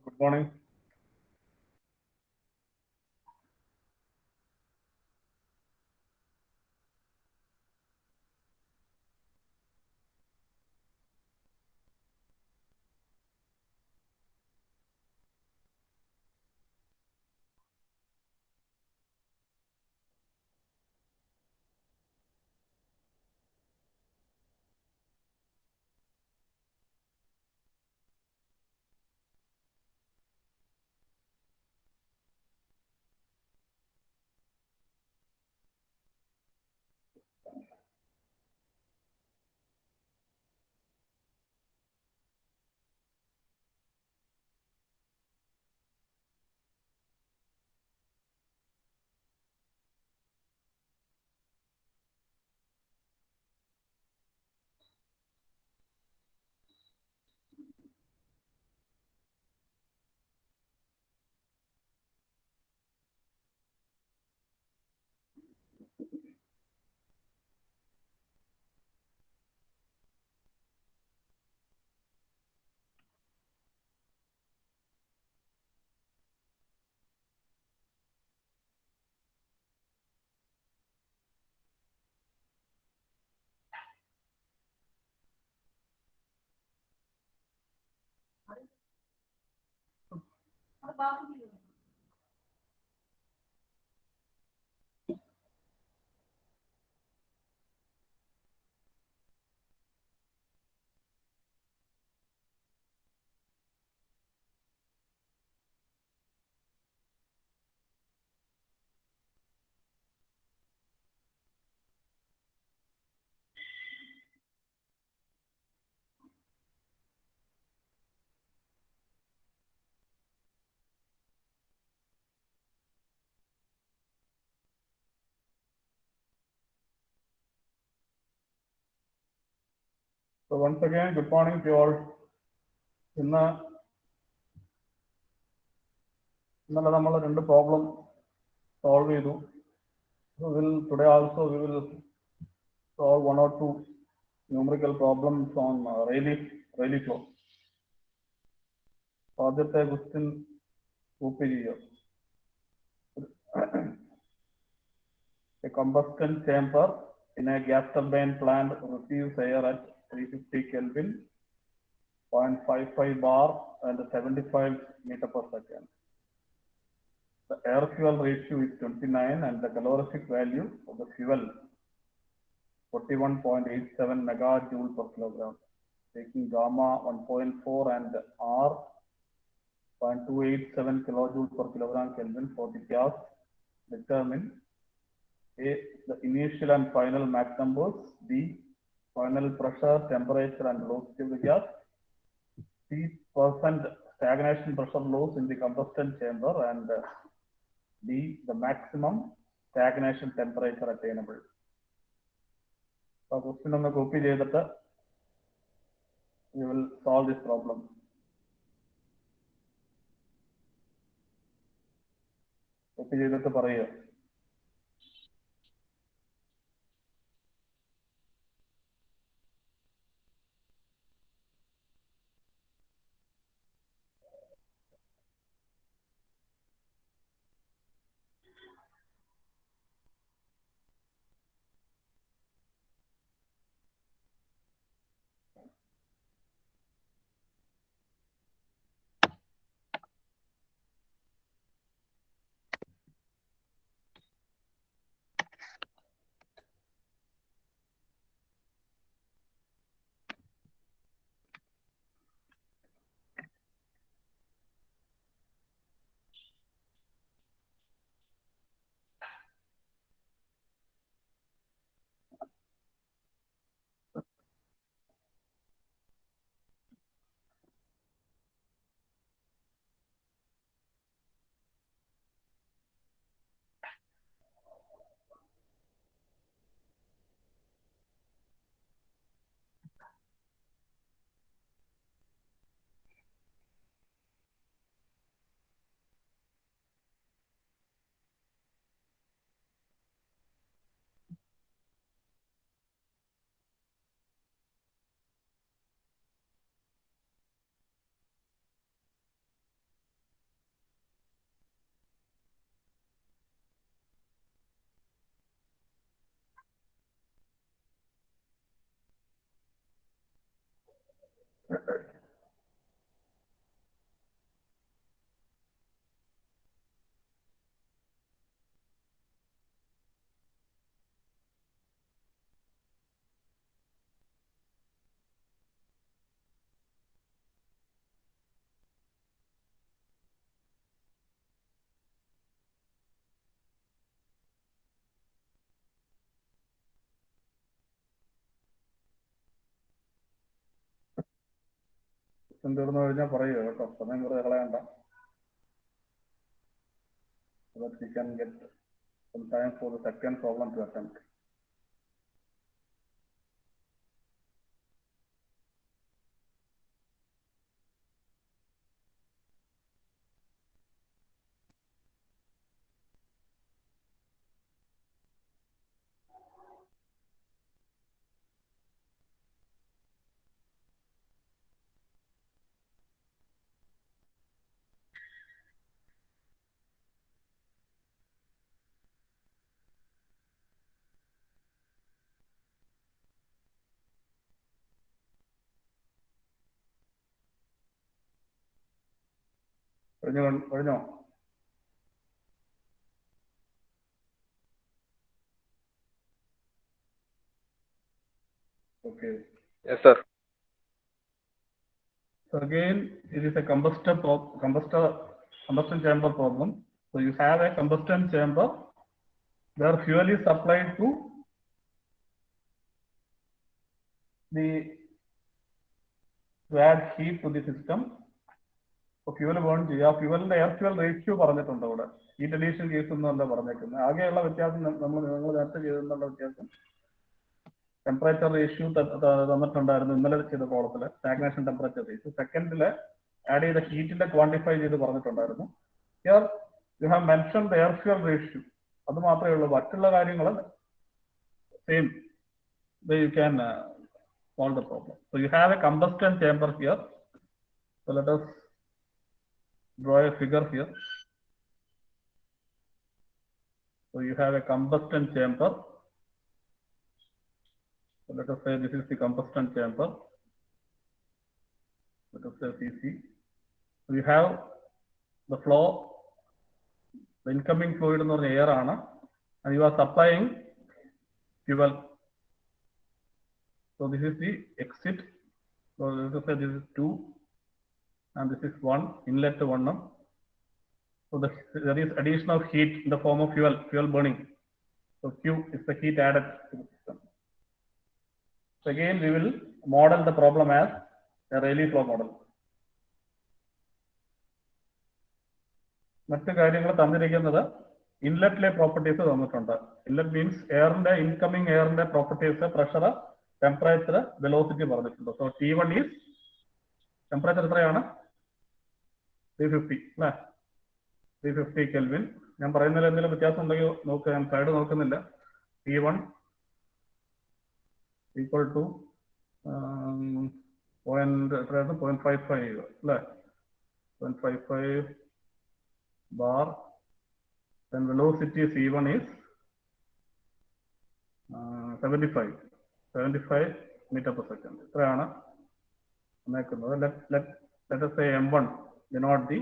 Good morning. So once again, good morning to you all. ഇന്നലെ നമ്മൾ രണ്ട് problem solve ചെയ്തു. Today also we will solve one or two numerical problems on Rayleigh flow. ആദ്യത്തെ question copy ചെയ്യുക. A combustion chamber in a gas turbine plant receives air at 350 Kelvin, 0.55 bar and 75 meter per second. The air fuel ratio is 29 and the calorific value of the fuel 41.87 megajoule per kilogram. Taking gamma 1.4 and R 0.287 kilojoule per kilogram Kelvin for the gas, determine A, the initial and final Mach numbers, B, final pressure, temperature and velocity of the gas, C, percent stagnation pressure loss in the combustion chamber, and D, the maximum stagnation temperature attainable. So question on the copy cheyidittu we will solve this problem. Copy cheyidittu parayuക. തീർന്നു കഴിഞ്ഞാൽ പറയുക കേട്ടോ, സമയം കുറെ കളയണ്ട. So that we can get some time for the second problem to attempt. കഴിഞ്ഞോ? Okay. Yes, sir. So again, it is a combustion chamber problem. So you have a combustion chamber where fuel is supplied to add heat to the system. So fuel burn ചെയ്യുക. ഫ്യൂവലിന്റെ air fuel ratio പറഞ്ഞിട്ടുണ്ട് അവിടെ. Heat addition case ഒന്നുമല്ല പറഞ്ഞേക്കുന്നത്. ആകെയുള്ള വ്യത്യാസം നിങ്ങൾ നേരത്തെ ചെയ്തെന്നുള്ള വ്യത്യാസം ടെമ്പറേച്ചർ റേഷ്യോ തന്നിട്ടുണ്ടായിരുന്നു ഇന്നലെ ചെയ്ത കോളത്തില്. സ്റ്റാഗ്നേഷൻ ടെമ്പറേച്ചർ റേഷ്യോ സെക്കൻഡില് ആഡ് ചെയ്ത ഹീറ്റിന്റെ ക്വാണ്ടിഫൈ ചെയ്ത് പറഞ്ഞിട്ടുണ്ടായിരുന്നു. Here you have mention the air fuel ratio. അത് മാത്രമേ ഉള്ളൂ. മറ്റുള്ള കാര്യങ്ങൾ same. You can solve the problem. So you have a combustion chamber here. So let us draw a figure here. So you have a combustion chamber. So let us say this is the combustion chamber. Let us say CC. So you have the flow, the incoming fluid in the air, and you are supplying fuel. So this is the exit. So let us say this is 2 and this is 1, inlet to 1. So there is additional heat in the form of fuel burning. So Q is the heat added to the system. So again we will model the problem as a Rayleigh flow model. മറ്റു കാര്യങ്ങൾ തന്നിരിക്കുന്നത് ഇൻലെറ്റിലെ properties തന്നിട്ടുണ്ട്. Inlet means എയറിന്റെ incoming എയറിന്റെ properties, pressure, temperature, velocity പറഞ്ഞിട്ടുണ്ട്. So T1 is temperature എത്രയാണ്? 350 അല്ലേ? 350 കെൽവിൻ. ഞാൻ പറയുന്നതിൽ എന്തെങ്കിലും വ്യത്യാസം ഉണ്ടെങ്കിൽ നോക്കുക. ഞാൻ സൈഡ് നോക്കുന്നില്ല. T1 ഈക്വൽ ടു 0.55 അല്ലേ? 0.55 bar. Then velocity C1 is 75 meter per second. ഇത്രയാണ് നോക്കുന്നത്. Let us say M1 denote the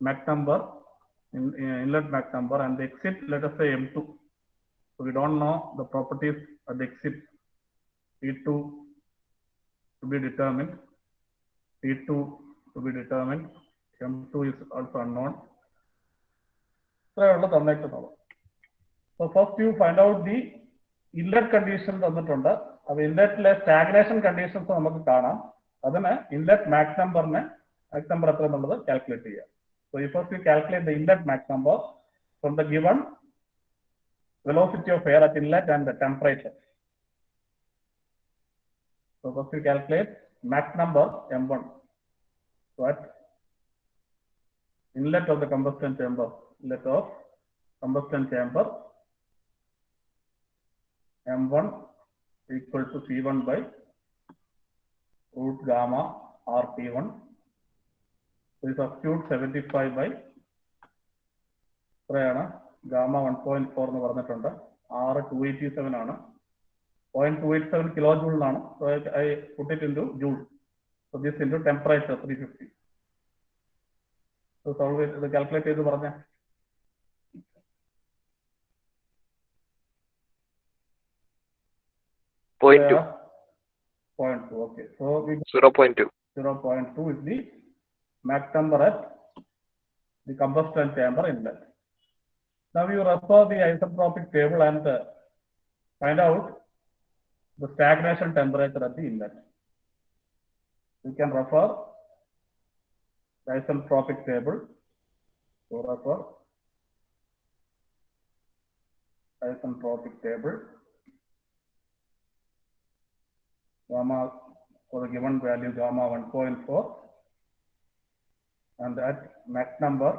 Mach number, inlet Mach number, and the exit let us say M2. So we don't know the properties at the exit. T2 to be determined, T2 to be determined, M2 is also unknown. So first you find out the inlet conditions തന്നിട്ടുണ്ട്. അപ്പോൾ ഇൻലെറ്റിലെ stagnation conditions നമുക്ക് കാണാം. അതിന് inlet Mach number എത്ര എന്നുള്ളത് calculate ചെയ്യാം. So first you calculate the inlet Mach number from the given velocity of air at inlet and the temperature. So first you calculate Mach number M1. So at inlet of the combustion chamber, M1 equal to C1 by root gamma RT1. So we substitute 75 by gamma 1.4 എന്ന് പറഞ്ഞിട്ടുണ്ട്. R 287 ആണ്. 0.287 kilojoule ആണ്. So I put it into joule. So this into temperature 350. So solve it, the calculate ചെയ്ത് പറഞ്ഞ. 0.2. 0.2. Okay. So we 0.2. 0.2 is the Mach number at the combustion chamber inlet. Now you refer the isentropic table and find out the stagnation temperature at the inlet. You can refer the isentropic table. So refer isentropic table. Gamma for the given value gamma 1.4 and at Mach number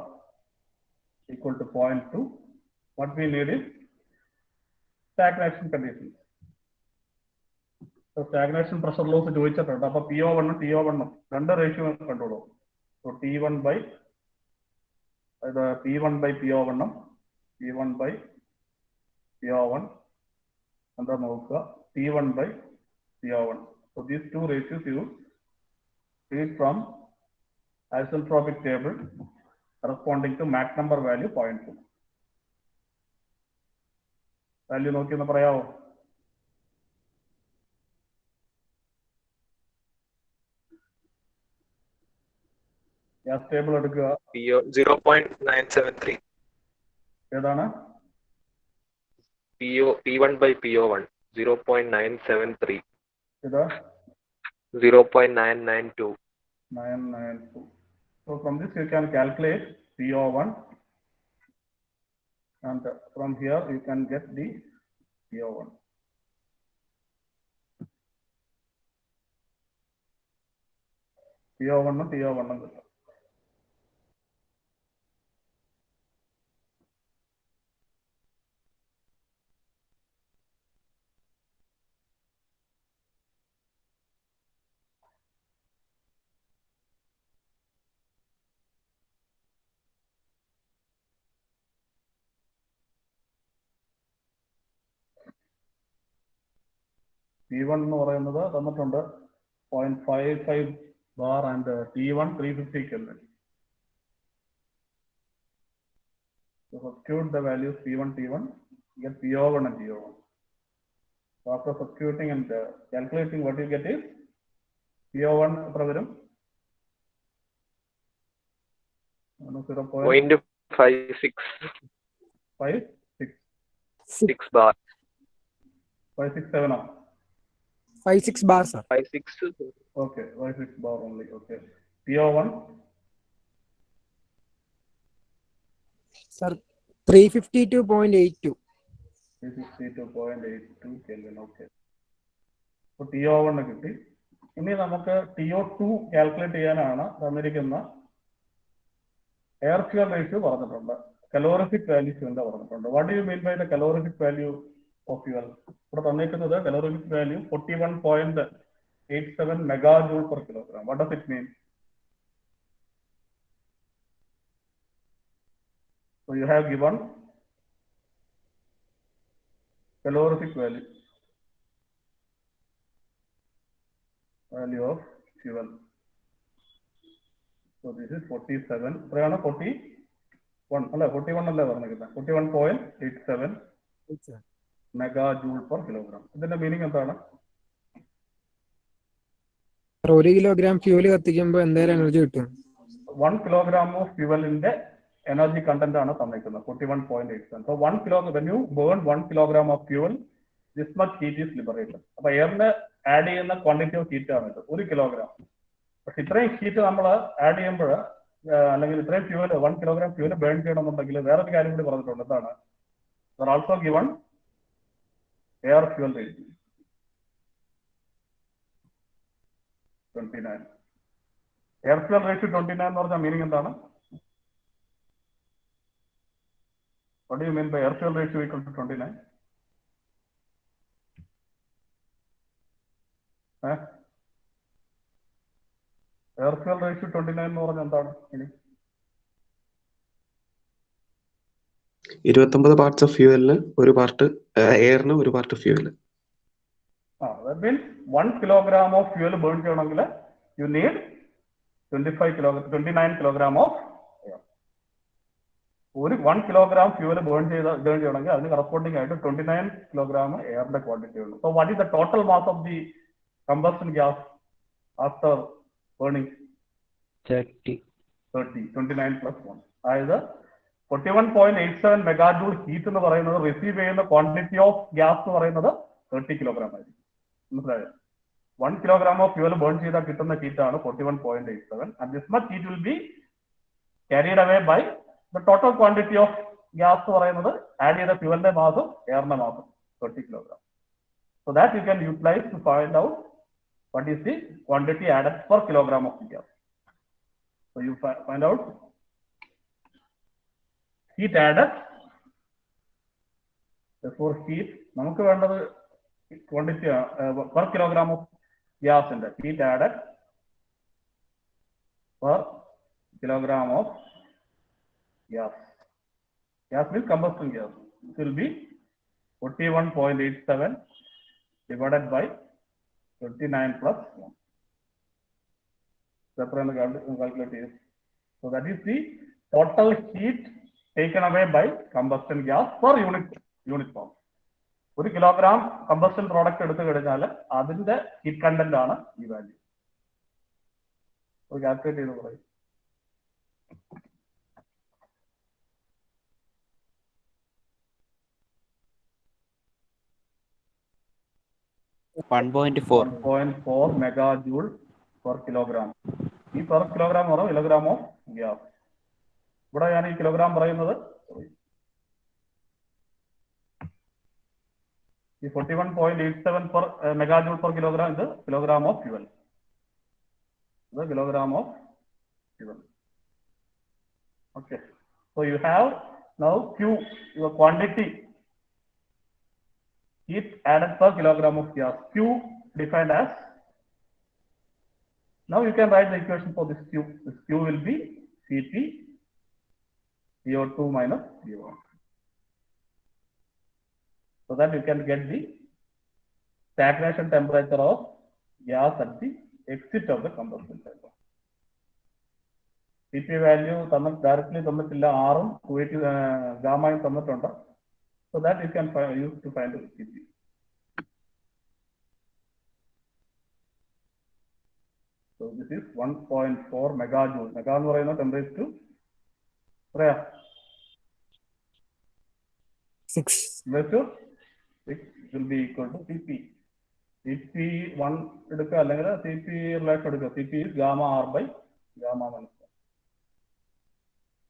equal to 0.2. What we need is stagnation conditions. So stagnation pressure loss ചോദിച്ചിട്ടുണ്ട്. അപ്പോൾ PO1 TO1 രണ്ട് ratio കണ്ടോളൂ. So T1 by P1 by PO1 P1 by PO1 എന്താ നോക്കുക T1 by PO1. So these two ratios you read from isentropic table corresponding to Mach number value 0.2. Value നോക്കി ഒന്ന് പറയാവോ? Gas table എടുക്കുക. PO 0.973. ഏതാണ്? P1 by PO1 0.973. ഇതാ 0.992. 992. So from this you can calculate PO1 and from here you can get the PO1. PO1 കിട്ടും. P1 എന്ന് പറയുന്നത് തന്നിട്ടുണ്ട് 0.55 bar and T1 350 Kelvin. So substitute the values P1 T1, get PO1 and TO1. So after substituting and calculating, what you get is PO1 എത്ര വരും? 0.56. 6 bar. 567 56 bar, sir. 56. Okay, 56 bar only. Okay. PO1 Sir, 352.82. 362.82 Kelvin. Okay. So TO1 കിട്ടി. ഇനി നമുക്ക് TO2 calculate ചെയ്യാനാണ് തന്നിരിക്കുന്ന air fuel ratio പറഞ്ഞിട്ടുണ്ട്. Calorific values എന്താ പറഞ്ഞിട്ടുണ്ട്. What do you mean by the calorific value of fuel? ഇവിടെ തന്നിരിക്കുന്നത് calorific value 41.87 megajoule per kilogram. What does it mean? So you have given calorific value of fuel. So this is 47. എത്രയാണ്? 41 അല്ല 41 അല്ല പറഞ്ഞിരിക്കുന്നത്. 41.87 megajoule per kilogram. ഇതിന്റെ meaning എന്താണ്? 1 kilogram fuel കത്തിക്കുമ്പോൾ എന്തായാലും energy കിട്ടും. 1 kilogram of fuelന്റെ എനർജി കണ്ടന്റ് ആണ് തന്നിരിക്കുന്നത് 41.87. So 1 kilogram, when you burn 1 kilogram of fuel, this much heat is liberated. അപ്പൊ എയറിന് ആഡ് ചെയ്യുന്ന ക്വാണ്ടിറ്റി ഓഫ് ഹീറ്റ് ആണ് ഇത് 1 kilogram. പക്ഷെ ഇത്രയും ഹീറ്റ് നമ്മൾ ആഡ് ചെയ്യുമ്പോൾ അല്ലെങ്കിൽ ഇത്രയും ഫ്യൂവൽ 1 kilogram ഫ്യൂവൽ ബേൺ ചെയ്യണമെന്നുണ്ടെങ്കിൽ വേറൊരു കാര്യം കൂടി പറഞ്ഞിട്ടുണ്ട്. എന്താണ്? Also given air fuel ratio 29. Air fuel ratio 29 എന്ന് പറഞ്ഞാൽ മീനിങ് എന്താണ്? What do you mean by air fuel ratio equal to 29? Air fuel ratio 29 എന്ന് പറഞ്ഞാൽ എന്താണ്? 29 പാർട്സ് ഓഫ് ഫ്യൂവലിന് ഒരു പാർട്ട് എയറിന് ഒരു part fuel. That means 1 kilogram of fuel burn ചെയ്യണമെങ്കിൽ you need 29 kilogram of air. ഒരു 1 kilogram fuel burn ചെയ്യണമെങ്കിൽ അതിന് corresponding ആയിട്ട് 29 kilogram എയറിന്റെ ക്വാണ്ടിറ്റി ഉണ്ട്. So what is the total mass of the combustion gas after burning? 29 plus 1. അതായത് 41.87 മെഗാജൂൾ heat എന്ന് പറയുന്നത് receive ചെയ്യുന്ന ക്വാണ്ടിറ്റി ഓഫ് ഗ്യാസ് എന്ന് പറയുന്നത് 30 കിലോഗ്രാം ആയിരിക്കും. മനസ്സിലായോ? 1 kilogram ഓഫ് ഫ്യൂവൽ ബേൺ ചെയ്താൽ കിട്ടുന്ന ഹീറ്റ് ആണ് 41.87. And this much heat will be carried away by the total quantity of gas എന്ന് പറയുന്നത് ആഡ് ചെയ്ത ഫ്യൂവലിന്റെ മാസം എയറിന്റെ mass 30 kilogram. So that you can utilise to find out what is the quantity added per kilogram of gas. So you find out heat added. Therefore heat നമുക്ക് വേണ്ടത് quantity per kilogram of gas ഉണ്ട്. Heat added per kilogram of gas. Gas means combustion gas. It will be 41.87 divided by 29 plus 1. Calculate is. So that is the total heat taken away by combustion gas per unit form. 1 kilogram combustion product എടുത്തു കഴിഞ്ഞാൽ അതിന്റെ heat content ആണ് ഈ value. Calculate ചെയ്ത് പറയും. 1.4 megajoule per kilogram. ഈ per kilogram എന്ന് പറയുന്നത് കിലോഗ്രാം ഓഫ് ഗ്യാസ്. ഇവിടെ ഞാൻ ഈ കിലോഗ്രാം പറയുന്നത് ഈ 41.87 per megajoule per kilogram ഇത് കിലോഗ്രാം ഓഫ് ഫ്യൂവൽ. ഇത് kilogram of fuel. Okay. So you have now Q, your quantity heat added per kilogram of gas. Q defined as, now you can write the equation for this Q. This Q will be Cp CO2 minus CO1. So that you can get the stagnation temperature of gas at the exit of the combustion chamber. Cp value directly തന്നിട്ടില്ല, ആറും ഗാമയും തന്നിട്ടുണ്ട്. So that you can use to find the Cp. So this is 1.4 megajoule. Mega എന്ന് പറയുന്നത് 10 raised to 6. 6 will be equal to Cp. Cp1 എടുക്കുക അല്ലെങ്കിൽ Cp relation എടുക്കുക. Cp is gamma R by gamma minus 1.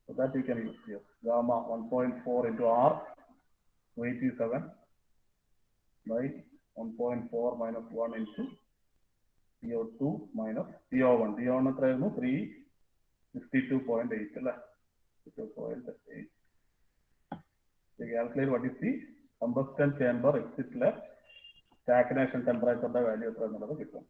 So that you can use here. Gamma 1.4 into R 87 by 1.4 minus 1 into CO2 minus CO1. CO1 എത്രയായിരുന്നു? 352.8 അല്ലേ? 52.8. So calculate what is the combustion chamber exit ലെ stagnation temperature value എത്ര എന്നുള്ളത് കിട്ടും.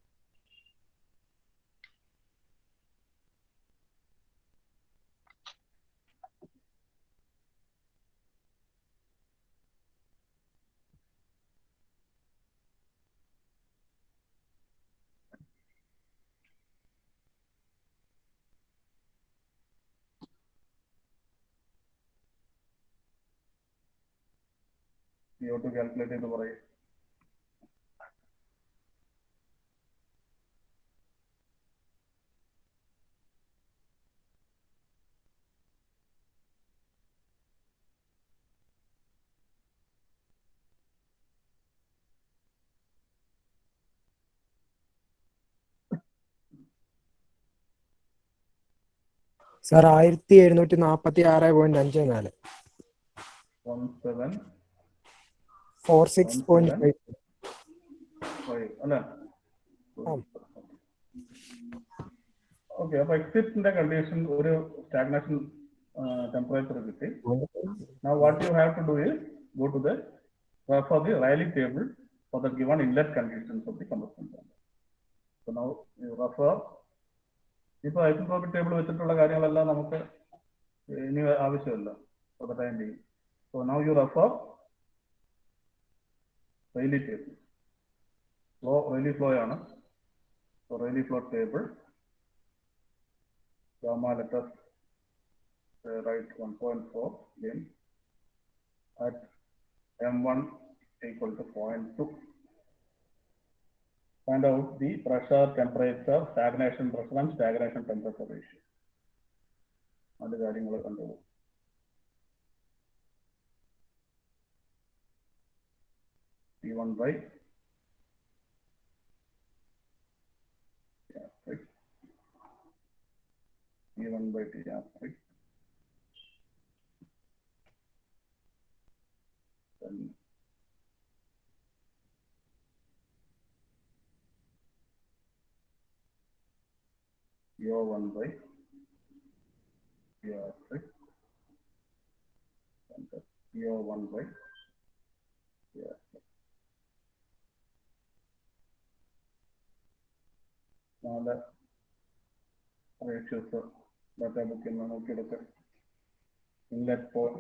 CO2 calculate ചെയ്ത് പറയും. Sir 1746.54 46.5 അല്ലേ? Okay, അപ്പൊ എക്സിറ്റിന്റെ കണ്ടീഷൻ ഒരു സ്റ്റാഗ്നേഷൻ ടെമ്പറേച്ചർ കിട്ടി. Now what you have to do is go to the refer the Rayleigh table for the given inlet conditions of the combustion chamber. So now you refer. ഇപ്പൊ isotropic table വെച്ചിട്ടുള്ള കാര്യങ്ങളെല്ലാം നമുക്ക് ഇനി ആവശ്യമില്ല for the time being. So now you refer Rayleigh table. Rayleigh flow ആണ്. So Rayleigh flow table. Gamma, let us write 1.4 then at M1 equal to 0.2. Find out the pressure, temperature, stagnation pressure and stagnation temperature ratio. അത് കാര്യങ്ങൾ കണ്ടോളൂ. T1 by T1 by T asterisk. Then T1 by T asterisk. And T1 by T asterisk. Now the ratios data book in നോക്കിയെടുക്കുക.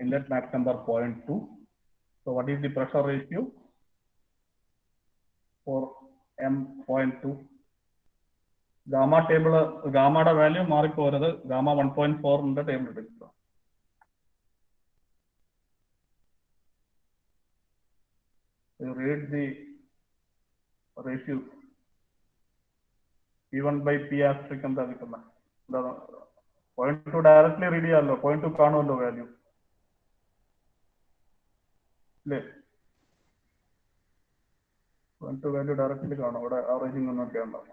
Inlet max number 0.2. So what is the pressure ratio for M.2? Gamma table, gamma value മാറിപ്പോരുത്. Gamma 1.4 ന്റെ table എടുക്കുക. You read the ratios. P1 by P asterisk എന്താ കിട്ടുന്നത്? 0.2 directly read ചെയ്യാമല്ലോ. 0.2 കാണുമല്ലോ value അല്ലേ? 0.2 value directly കാണും. അവിടെ averaging ഒന്നൊക്കെ ഉണ്ടാവും.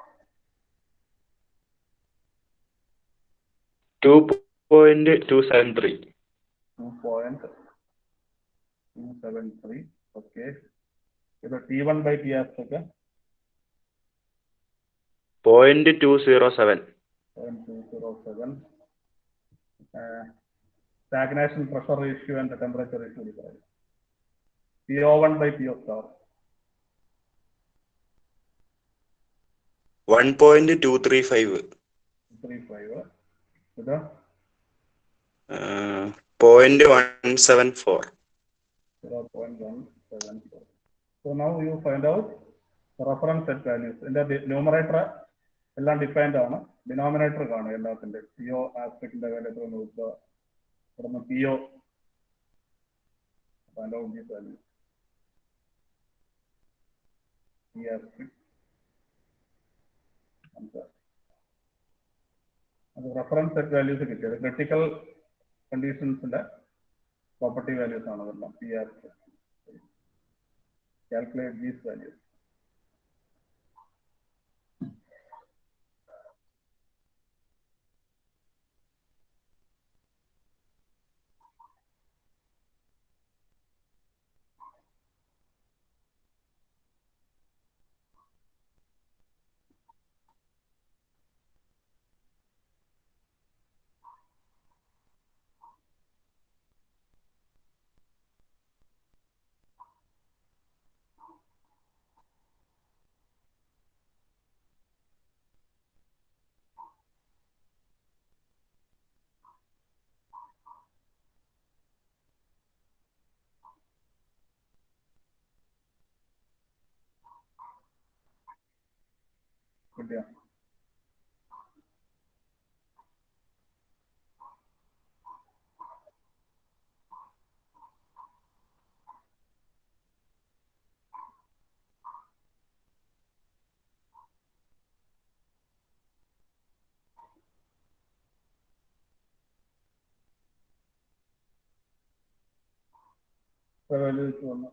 2.273. 2.273. ഓക്കെ. ഇത് T1 by T asterisk 0.207. 0.207. Stagnation pressure ratio and the temperature ratio is right. PO1 by PO star 1.235. 35. ഇത് 0.174. 0.174. So now you find out the reference set values. In the numerator എല്ലാം defined ആണ്. Denominator കാണും എല്ലാത്തിന്റെ. PO ആസ്പെക്ടിന്റെ value നോക്കുക. ഇവിടുന്ന് PO find out these values. P aspect അത് reference set values കിട്ടിയത്. Critical കണ്ടീഷൻസിന്റെ property values ആണ് അതെല്ലാം. P aspect. Calculate these values. കിട്ടിയോ? വാല്യൂസ് വന്നു.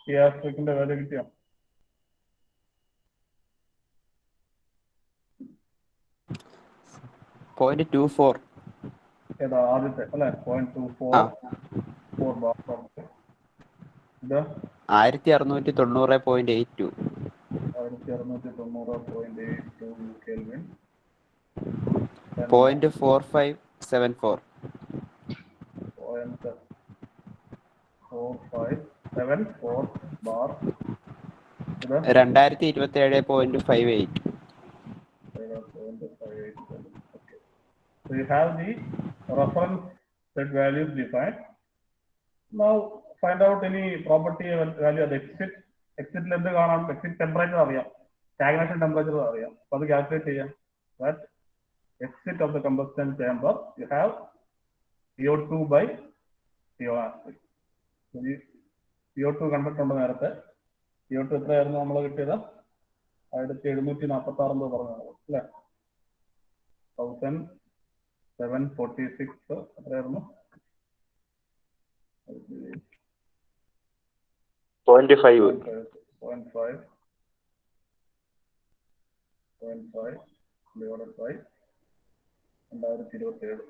P aspectന്റെ വാല്യൂ കിട്ടിയോ? ഏതാ ആദ്യത്തെ അല്ലെ? 0.24 ബാർ. ഇത് 1690.82. 1690.82 kelvin. 0.4574. 0.457 bar. 2027.58. Okay. So you have the reference set values defined. Now find out any property value at exit. Exit length exit temperature അറിയാം, stagnation temperature അറിയാം. അപ്പോൾ അത് calculate ചെയ്യാം. That exit of the combustion chamber you have CO2 by CO asterisk. So CO2 കണ്ടിട്ടുണ്ട് നേരത്തെ. CO2 എത്രയായിരുന്നു നമ്മൾ കിട്ടിയത്? 1746 പറഞ്ഞു അല്ലേ? 1746 എത്രയായിരുന്നു? 0.5 divided by 2027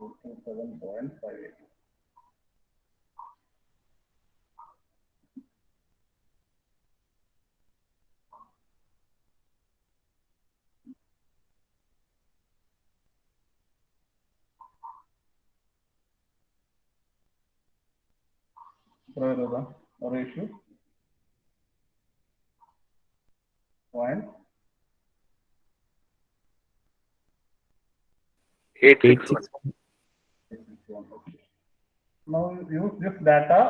27.58. Ratio 861. Now use this data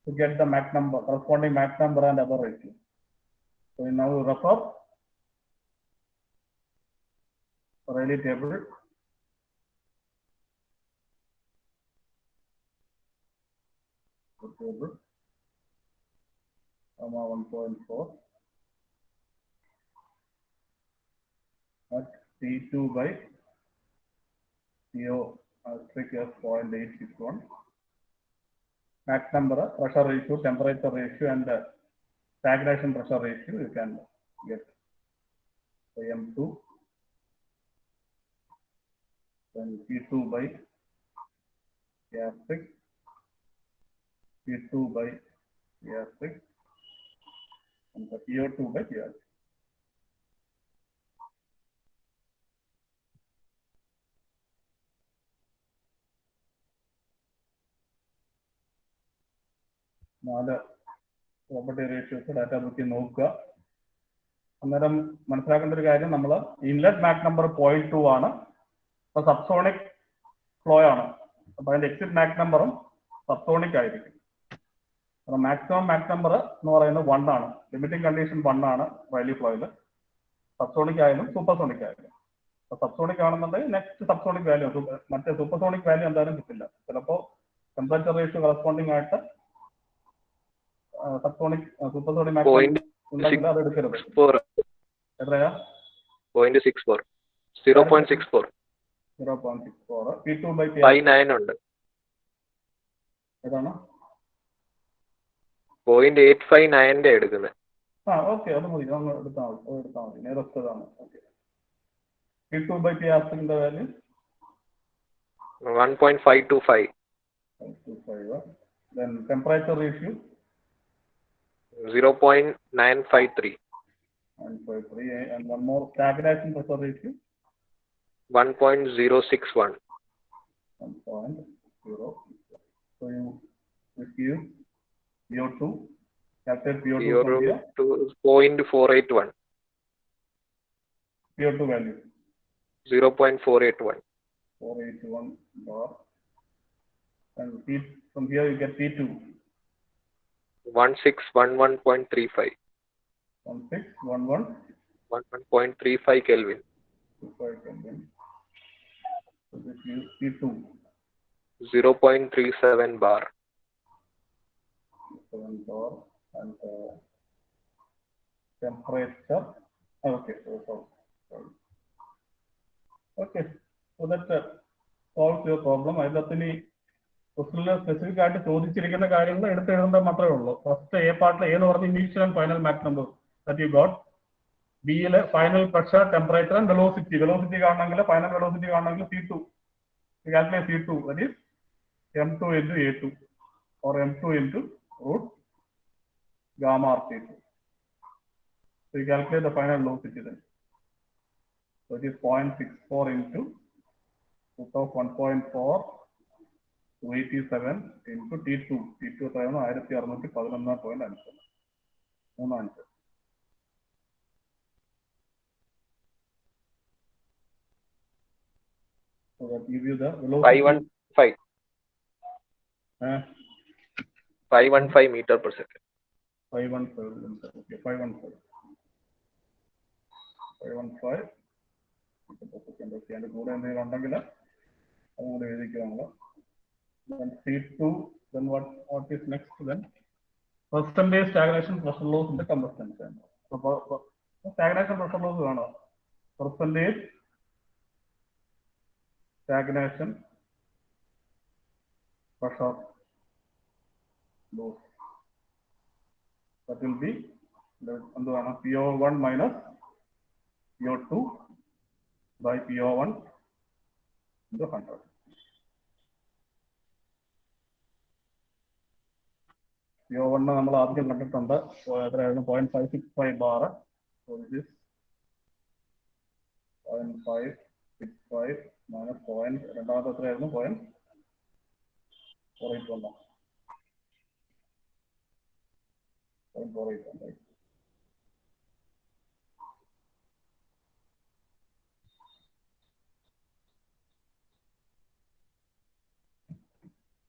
to get the Mach number, corresponding Mach number and other ratio. So now refer Rayleigh table. Gamma 1.4 at T2 by CO asterisk as 0.861. Mach number, pressure ratio, temperature ratio, and stagnation pressure ratio you can get. So M2, then P2 by asterisk, P2 by asterisk, and the PO2 by asterisk. നാല് property ratios data ബുക്കിൽ നോക്കുക. അന്നേരം മനസ്സിലാക്കേണ്ട ഒരു കാര്യം, നമ്മൾ inlet Mach number 0.2 ആണ്. അപ്പൊ സബ്സോണിക് ഫ്ലോ ആണ്. അപ്പൊ അതിന്റെ എക്സിറ്റ് മാക് നമ്പറും സബ്സോണിക് ആയിരിക്കും. അപ്പൊ മാക്സിമം മാക് നമ്പർ എന്ന് പറയുന്നത് 1 ആണ്. ലിമിറ്റിംഗ് കണ്ടീഷൻ 1 ആണ് റൈലി ഫ്ലോയിൽ. സബ്സോണിക് ആയാലും സൂപ്പർസോണിക് ആയാലും. അപ്പൊ സബ്സോണിക് ആണെന്നുണ്ടെങ്കിൽ നെക്സ്റ്റ് സബ്സോണിക് വാല്യൂ, മറ്റേ സൂപ്പർസോണിക് വാല്യൂ എന്തായാലും കിട്ടില്ല. ചിലപ്പോൾ ടെമ്പറേച്ചർ റേഷ്യോ കറസ്പോണ്ടിങ് ആയിട്ട് സബ്സോണിക് സൂപ്പർസോണിക് മാക്സിമം ഉണ്ടെങ്കിൽ അത് എടുക്കരുത്. എത്രയാ? 0.64. 0.64. P2 by P 59 ഉണ്ട്. ഏതാണ്? 0.859 എടുക്കുന്നത്. ഓക്കെ, അത് മതി, നമ്മൾ എടുത്താൽ മതി. നേരത്തതാണ്. Okay. P2 by P asterisk value 1.525. Then temperature ratio 0.953. And one more, stagnation pressure ratio 1.061. 1.0. So you use PO2, calculate PO2 from here. 0.481. PO2 value 0.481. 481 bar. And from here you get P2 1611.35. 1611 11.35 Kelvin. 25 Kelvin. So this is P2 0.37 bar. 7 bar and temperature. Okay, okay, so that solves your problem. അതിനകത്തിന് ക്വസ്റ്റനിൽ specific ആയിട്ട് ചോദിച്ചിരിക്കുന്ന കാര്യങ്ങൾ എടുത്തെഴുതേണ്ട മാത്രമേ ഉള്ളൂ. First A പാർട്ടിൽ എന്ന് പറഞ്ഞ initial and final mach number that you got. ബിയിലെ final pressure, temperature and velocity കാണണമെങ്കിൽ, ഫൈനൽ വെലോസിറ്റി കാണണമെങ്കിൽ C2 calculate C2, that is M2 into A2 or M2 into root gamma RT2. So you calculate the final velocity then. So it is 0.64 into root of 1.4 to 287 into T2. T2 എത്രയാണ് 1611.5. മൂന്നാണ്. So that gives you the velocity. 515. 515 meter per second. 515. Okay, 515. 515. Okay, അതിന്റെ കൂടെ എന്തെങ്കിലും ഉണ്ടെങ്കിൽ അതുകൂടെ എഴുതിക്കുകയാണല്ലോ. Then C2, then what is next then? Percentage stagnation pressure loss in the combustion chamber. So stagnation pressure loss ആണ്. Percentage stagnation pressure loss. That will be എന്താണ് PO1 minus PO2 by PO1 into 100. PO1 നമ്മൾ ആദ്യം കണ്ടിട്ടുണ്ട്. എത്രയായിരുന്നു? 0.565 bar. So this is 0.565 minus രണ്ടാമത്തെ എത്രയായിരുന്നു? 0.481. 0.481.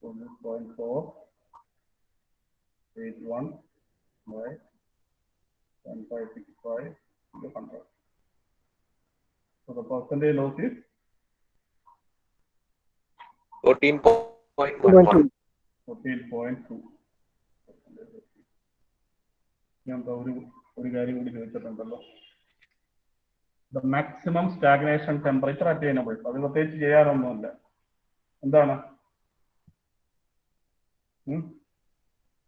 So this 0.481 by 0.565 into 100. So the percentage loss is 14.11. 14.2. ഞാൻ ഒരു കാര്യം കൂടി ചോദിച്ചിട്ടുണ്ടല്ലോ. The maximum stagnation temperature attainable. അത് പ്രത്യേകിച്ച് ചെയ്യാറൊന്നുമില്ല. എന്താണ്?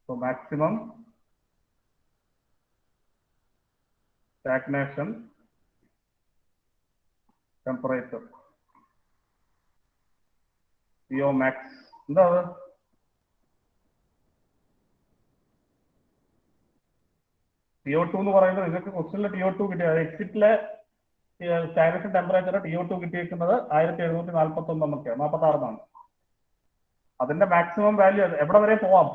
So maximum stagnation temperature. PO max. എന്താ അത്? TO2 എന്ന് പറയുന്നത് നിങ്ങൾക്ക് ക്വസ്റ്റ്യനിലെ TO2 കിട്ടിയ എക്സിറ്റിലെ സ്റ്റാഗ്നേഷൻ ടെമ്പറേച്ചർ TO2 കിട്ടിയിരിക്കുന്നത് 1741 46 അതിന്റെ മാക്സിമം വാല്യൂ എവിടെ വരെ പോവാം?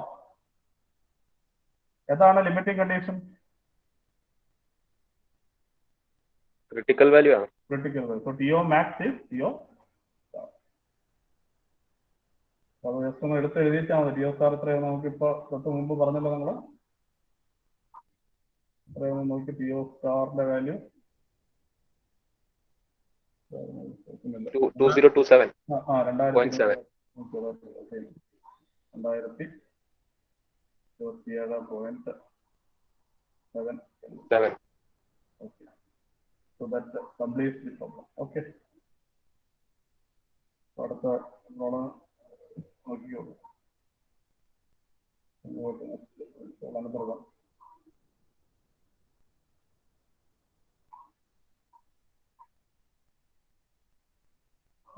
ഏതാണ് ലിമിറ്റിംഗ് കണ്ടീഷൻ? Critical value ആണ്. Critical value. So TO max is TO. അത് ജസ്റ്റ് ഒന്ന് എടുത്ത് എഴുതിയിട്ടാൽ മതി. TO സ്റ്റാർ എത്രയാണ് നമുക്കിപ്പോ തൊട്ട് മുമ്പ് പറഞ്ഞല്ലോ നമ്മള്. എത്രയാണ് നോക്കി TO സ്റ്റാറിന്റെ value? 2027. 2027. 2027.7. Okay. So that completes the problem. Okay. അടുത്ത നോക്കിയോളൂ.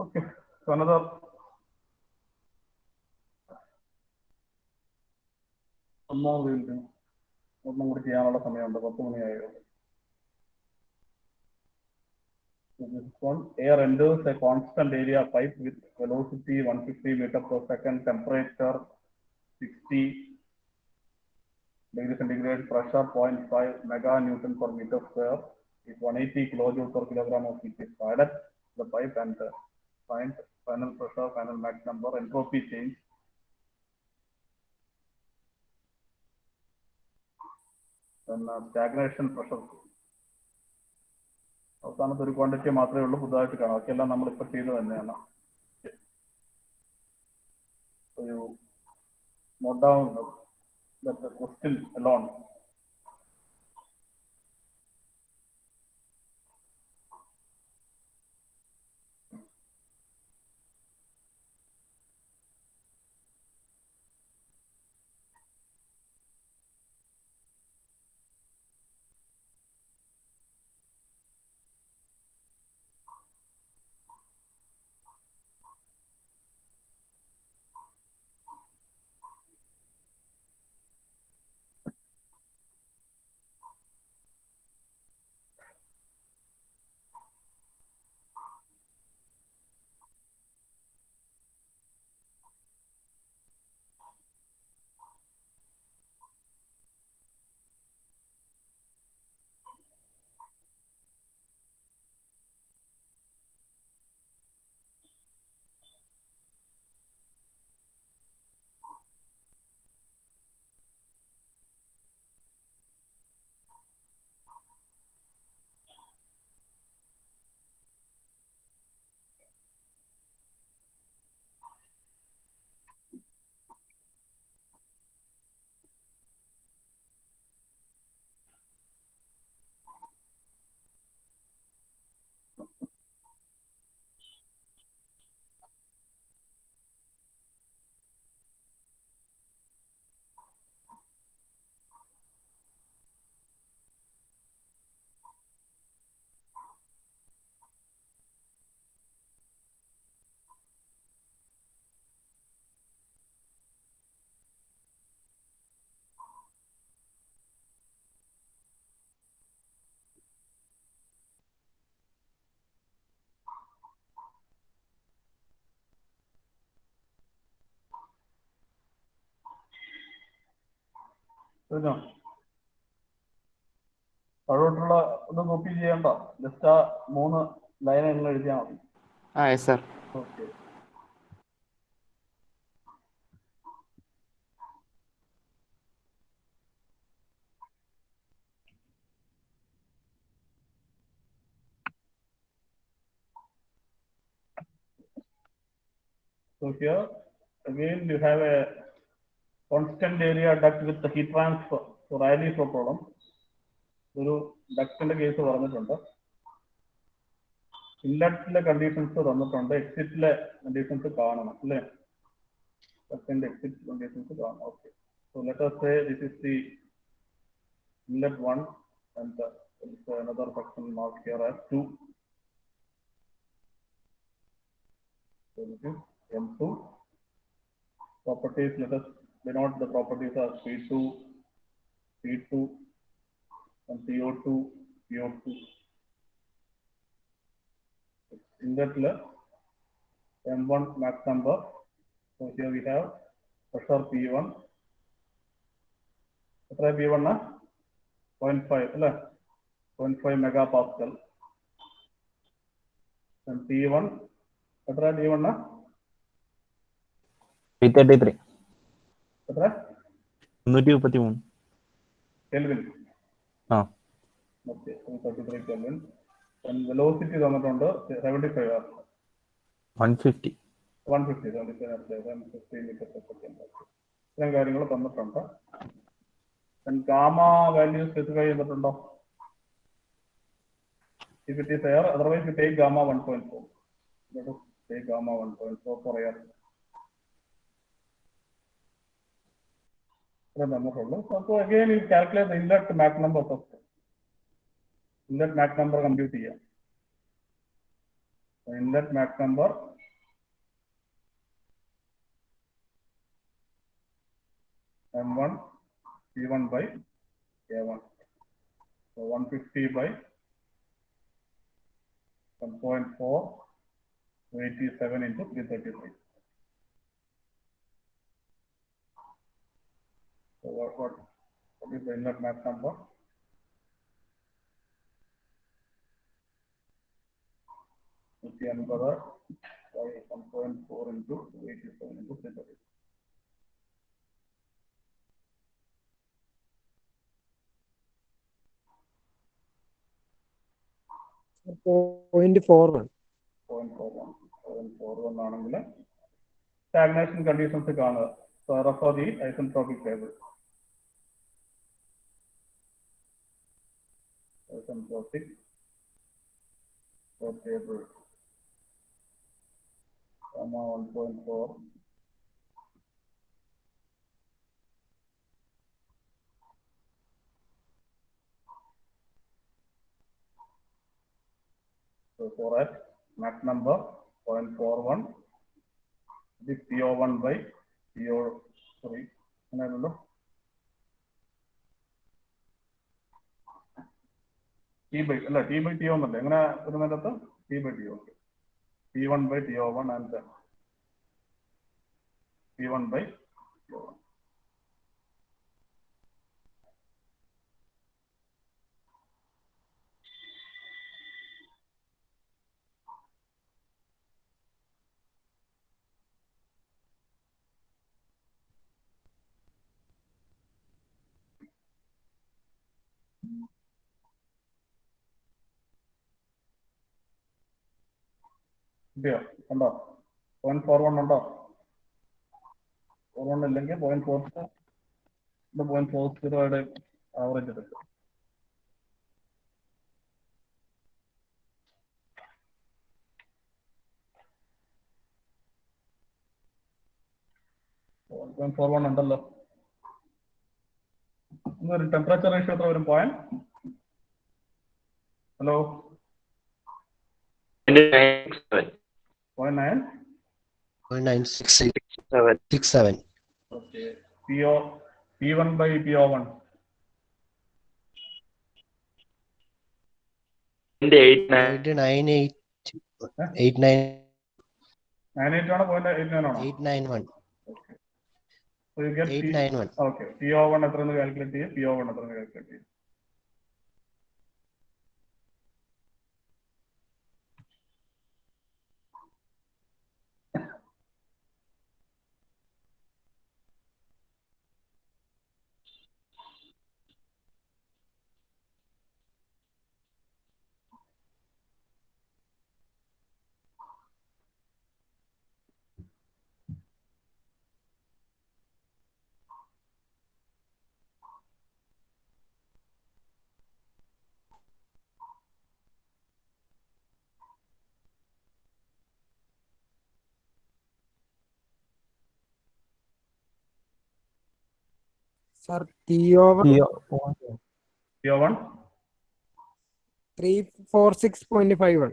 Okay. So another ഒന്നും കൂടി ചെയ്യാനുള്ള സമയമുണ്ട്. 10 മണിയായോ? This one, air enters a constant area pipe with velocity 150 meter per second, temperature 60 degree centigrade, pressure 0.5 mega Newton per meter square. If 180 kilojoule per kilogram of heat is added the pipe and find final pressure, final Mach number, entropy change. Then stagnation pressure. അവസാനത്തെ ഒരു quantity മാത്രമേ ഉള്ളൂ പുതുതായിട്ട് കാണാം. ബാക്കിയെല്ലാം നമ്മളിപ്പോൾ ചെയ്ത് തന്നെയാണ്. ഒരു note down that question alone. കഴിഞ്ഞോ? താഴോട്ടുള്ള ഒന്ന് കോപ്പി ചെയ്യണ്ട, ജസ്റ്റ് ആ 3 ലൈൻ നിങ്ങൾ എഴുതിയാൽ മതി. Yes sir. Okay. So here again you have a constant area duct with the heat transfer. So Rayleigh flow problem. ഒരു ഡക്റ്റിന്റെ കേസ് പറഞ്ഞിട്ടുണ്ട്. ഇൻലെറ്റിലെ കണ്ടീഷൻസ് തന്നിട്ടുണ്ട്, എക്സിറ്റിലെ കണ്ടീഷൻസ് കാണണം അല്ലേ? ഡക്റ്റിന്റെ എക്സിറ്റ് കണ്ടീഷൻസ് കാണണം. Okay. So let us say this is the inlet 1 and there is another section marked here as 2. So this is M2. Properties, let us denote the properties as P2, P2, and CO2, PO2. Inlet M1 max number. So here we have pressure P1. Pressure P1 na 0.5 അല്ലേ? 0.5 megapascal. And P1 pressure P1 na 333. എത്ര? 333 Kelvin. Okay, 33 Kelvin. And velocity തന്നിട്ടുണ്ട് 75 r. 150. 150 meters per second. ഇത്രയും കാര്യങ്ങൾ തന്നിട്ടുണ്ട്. Gamma value specify ചെയ്തിട്ടുണ്ടോ? If it is air, otherwise you take gamma 1.4. Let us take gamma 1.4 for air. So again you calculate the inlet Mach number first. Inlet Mach number compute here. So inlet Mach number M1 P1 by A1. So 150 by 1.4 87 into 333. So what is the inlet Mach number? By 1.4 into 87 into 333. .41 ആണെങ്കിൽ stagnation conditions കാണുക. So refer the isentropic table. Isentropic table. Gamma 1.4. So for at Mach number 0.41, this PO1 by PO3. T by TO എങ്ങനെ വരുന്നതിനകത്ത് T by TO. P1 by TO1 and P1 by TO1. ഉണ്ടോ? 0.41 ഉണ്ടോ? 41 ഇല്ലെങ്കിൽ 0.40 average എടുക്കും. ഉണ്ടല്ലോ. Temperature ratio എത്ര വരും? Hello 0.967. Okay. P1 by PO1. 988. 98 ആണോ 0.89 ആണോ? 891. Okay. So you get 891. Okay. PO1 എത്രയെന്ന് കാൽക്കുലേറ്റ് ചെയ്യുക, PO1 എത്രയെന്ന് കാൽക്കുലേറ്റ് ചെയ്യുക. Sir, PO1 PO1 346.51.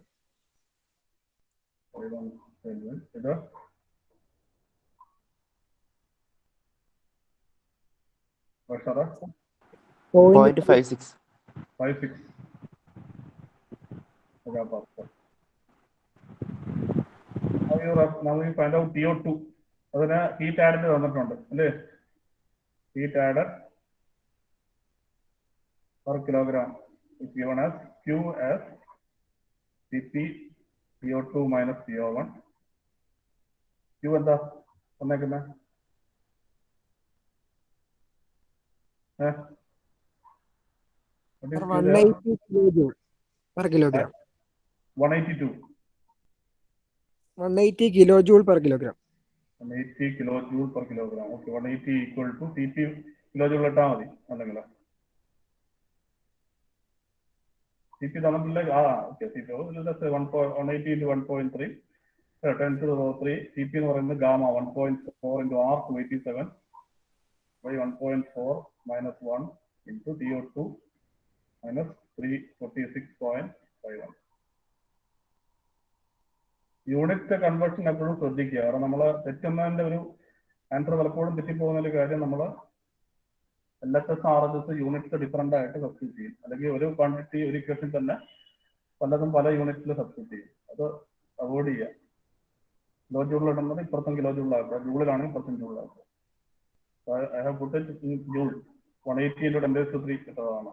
ഇത് pressure 0.56. 56 megapascal. Now we find out PO2. അതിന് ഹീറ്റ് ആഡഡ് തന്നിട്ടുണ്ട് അല്ലേ? Heat added per kilogram is given as Q as Cp PO2 minus PO1. Q എന്താ തന്നേക്കുന്നത്? 180 kilojoule per kilogram. 182. 180 kilojoule per kilogram. 180 kilojoule per kilogram. Okay, 180 equal to Cp kilojoule ഇട്ടാൽ മതി അല്ലെങ്കിൽ Cp തന്നിട്ടില്ല. Okay, Cp 180 into 1.3 10 to the power 3. Cp എന്ന് പറയുന്നത് gamma 1.4 into R 287 by 1.4 minus 1 into TO2 minus 346.51. Unit conversion എപ്പോഴും ശ്രദ്ധിക്കുക. കാരണം നമ്മൾ തെറ്റുന്നതിന്റെ ഒരു ആൻസർ പലപ്പോഴും തെറ്റിപ്പോകുന്ന ഒരു കാര്യം, നമ്മൾ LHS RHS യൂണിറ്റ്സ് ഡിഫറെന്റ് ആയിട്ട് സബ്സ്റ്റിറ്റ്യൂട്ട് ചെയ്യും. അല്ലെങ്കിൽ ഒരു ക്വാണ്ടിറ്റി ഒരു ഇക്വേഷൻ തന്നെ പലതും പല യൂണിറ്റ്സിൽ സബ്സ്റ്റിറ്റ്യൂട്ട് ചെയ്യും. അത് അവോയ്ഡ് ചെയ്യുക. കിലോ ജൂളിൽ ഇടുന്നത് ഇപ്പുറത്തും കിലോ ജൂളിലാക്കുക, ജൂളിലാണെങ്കിൽ ഇപ്പുറത്തും ജൂളിലാക്കുക. I have put it in joule. 180 into 10⁻³ കിട്ടുന്നതാണ്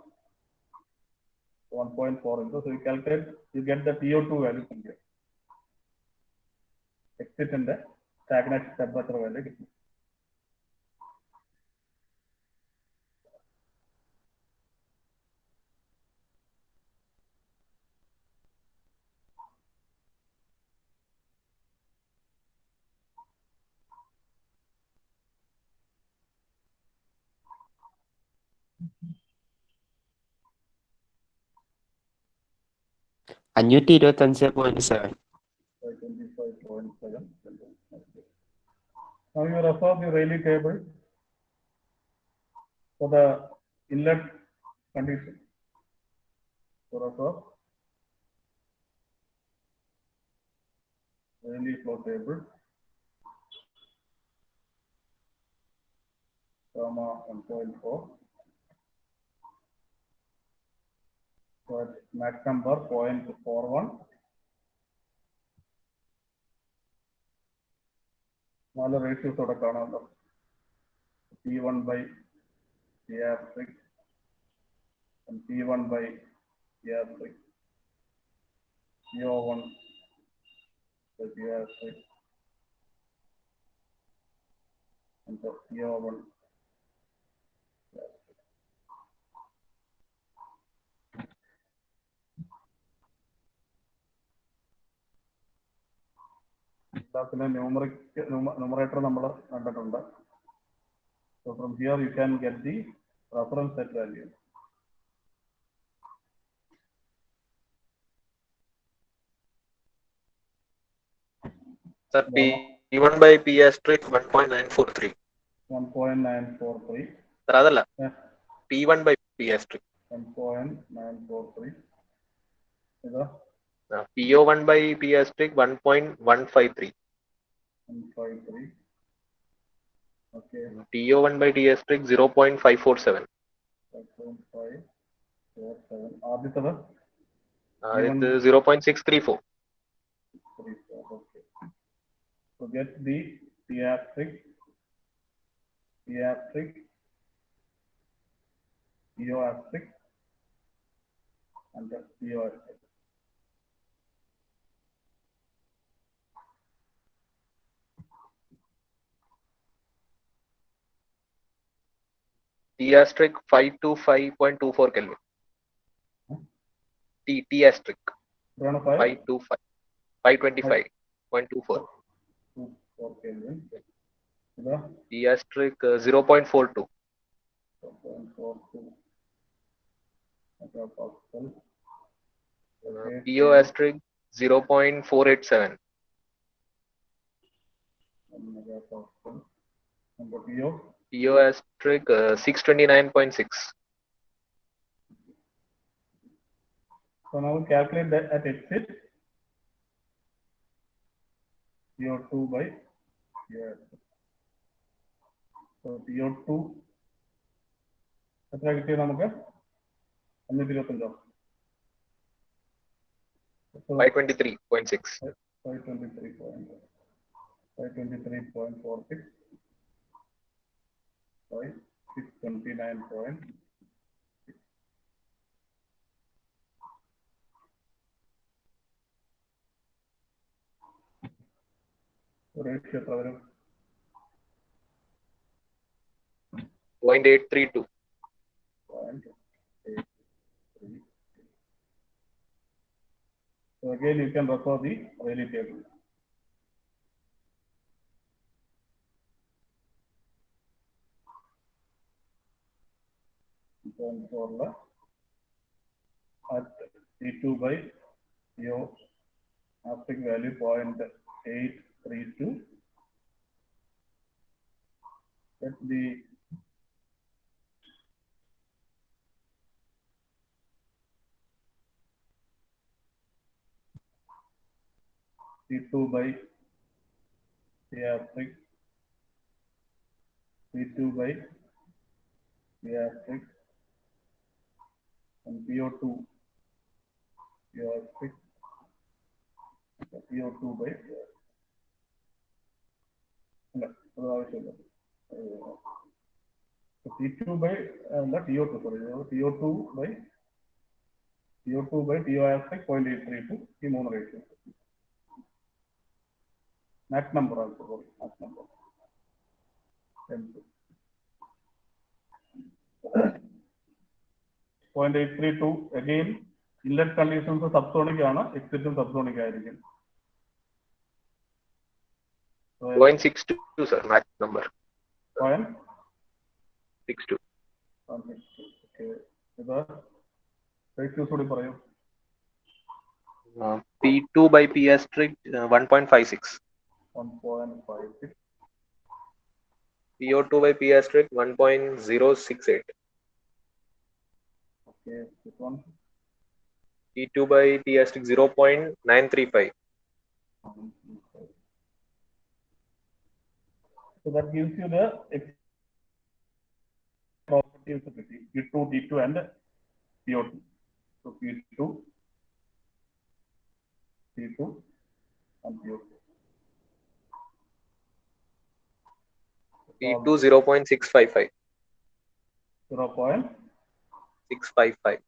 1.4 into. So you calculate, you get the PO2 value from here. Exit in the stagnant temperature value കിട്ടും. അഞ്ഞൂറ്റി 25.7. 25.7. Now you refer the Rayleigh table for the inlet condition. So refer Rayleigh flow table, gamma 1.4. So at max number 0.41. നാല് ratios അവിടെ കാണാമല്ലോ. P1 by P*, and P1 by P*, PO1 by P*, and the PO1. ഇതിന്റെ numerator നമ്മൾ കണ്ടിട്ടുണ്ട്. So from here you can get the reference set value. Sir, P1 by P*, 1.943. 1.943. Sir, അതല്ല. P1 by P*. 1.943. ഇതാ PO1 by P*, 1.153. 153. Okay. TO1 by T*, 0.547. 5.547. ആദ്യത്തത് ഇത് 0.634. Okay. So get the P*, P asterisk, PO asterisk, and the PO asterisk. T asterisk 525.24 Kelvin. T asterisk 5 525.24. 4 Kelvin. T asterisk 0.42. 0.42 megapascal. PO asterisk 0.487. Megapascal. And the PO. PO asterisk 629.6. So now we calculate that at exit. PO2 by PO. So PO2 എത്ര കിട്ടിയത് നമുക്ക് 525 523.6. 523.46 by 629. Ratio എത്ര വരും 0.832. 0.832. So again you can refer the Rayleigh table. At T2 by PO asterisk value 0.832. Let the T2 by P asterisk T2 by P asterisk and PO2 P asterisk PO2 by T2 by TO2 sorry TO2 by TO asterisk 0.832 ഈ മൂന്ന് ratio max number also max number 0.832 again inlet conditions subsonic ആണ് exit subsonic ആയിരിക്കും 0.62 sir, max number. 0.62 62. okay ഇത് ratios കൂടി പറയൂ P2 by P asterisk 1.56. 1.56 PO2 by P asterisk 1.068. okay this one P2 by P asterisk 0.935. so that gives you the properties of P2 D2 and PO2 so P2 P2 and PO2 P2 0.655. 0.655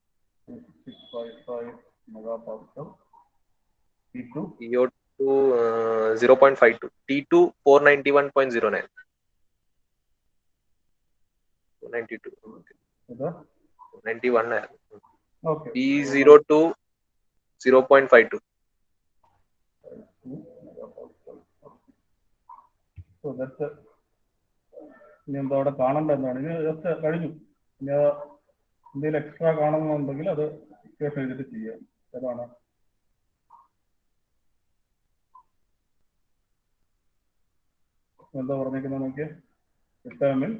megapascal P2 PO2 0.52. T2 491.09. 492. ഇത് 91. okay P02 0.52. so that's ഇനി എന്താ അവിടെ കാണേണ്ട എന്താണ് ഇത് just കഴിഞ്ഞു ഇനി എന്തെങ്കിലും എക്സ്ട്രാ കാണുന്നുണ്ടെങ്കിൽ അത് ഇക്വേഷൻ എഴുതിട്ട് ചെയ്യാം ഏതാണ് എന്താ പറഞ്ഞിരിക്കുന്നത് നോക്കിയേ ഡിറ്റർമിൻ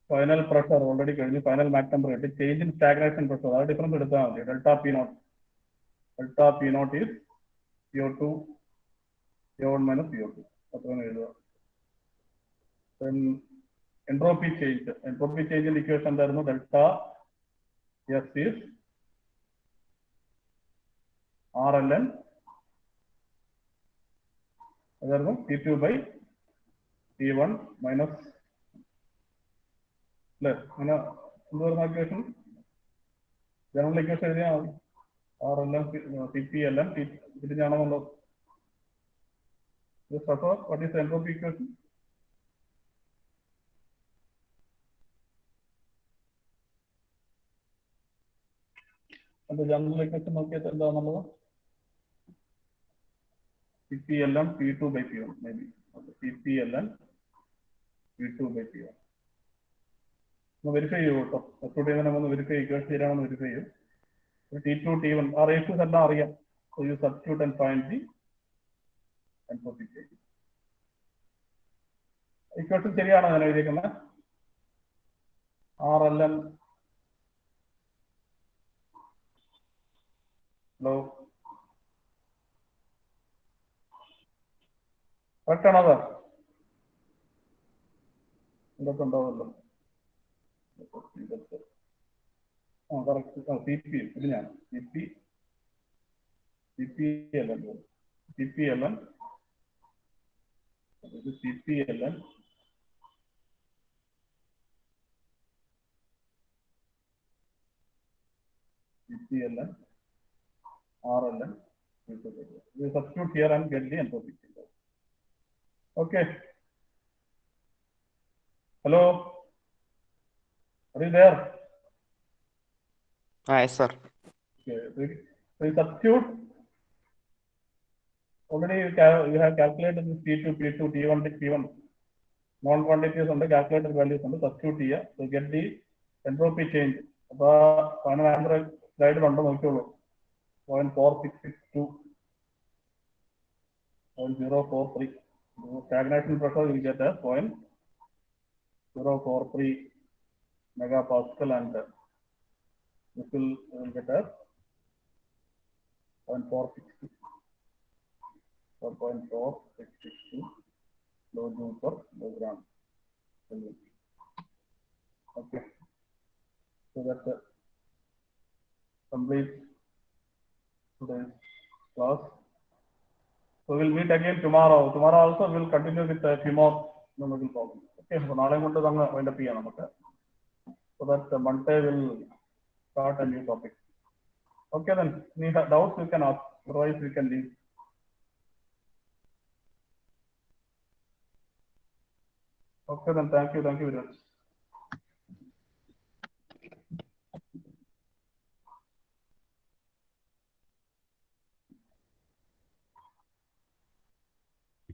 ഫൈനൽ പ്രഷർ ഓൾറെഡി കഴിഞ്ഞു ഫൈനൽ മാക് നമ്പർ കിട്ടി ചേഞ്ച് ഇൻ സ്റ്റാഗ്നേഷൻ പ്രഷർ ആ ഡിഫറൻസ് എടുത്താൽ മതി delta P naught is PO2 PO1 minus PO2 അത്രയും എഴുതുക then entropy change in equation എന്തായിരുന്നു delta S is RLN അതായിരുന്നു T2 by T1 minus equation. General equation or CPLM. What is the entropy equation? And the general equation of CPLM P2 by P1 maybe. CPLM P2 by P1. Now verify you. Today when I want to verify equation, verify you. T2, T1 are ratios at the area. So you substitute and find the entropy change. Equation ശരിയാണോ ഞാൻ എഴുതിയിരിക്കുന്നത്? RLM. Hello. Correct another. ഇതൊക്കെയുണ്ടാവുമല്ലോ. correct. CP ഇതിനാണ് CPLN. CPLN. This is CPLN. CPLN. RLN. We substitute here and get the entropy. Okay. Hello. Are you there? Yes, sir. Okay. We substitute. Already you have calculated this T2, P2, T1, T1. Non-quantities on the calculated values on the substitute here to get the entropy change. The final answer slide on the 0.4662. 0.043. Stagnation pressure will get as 0.043 megapascal and this will get as 0.462 kilojoule per kilogram. Okay. So that's a complete today's class. So we'll meet again tomorrow. Tomorrow also we'll continue with a few more numerical problems. Okay, so now I'm going to wind up here. So that Monday will start a new topic. Okay, then any doubts you can ask, otherwise we can leave. Okay, then thank you very much.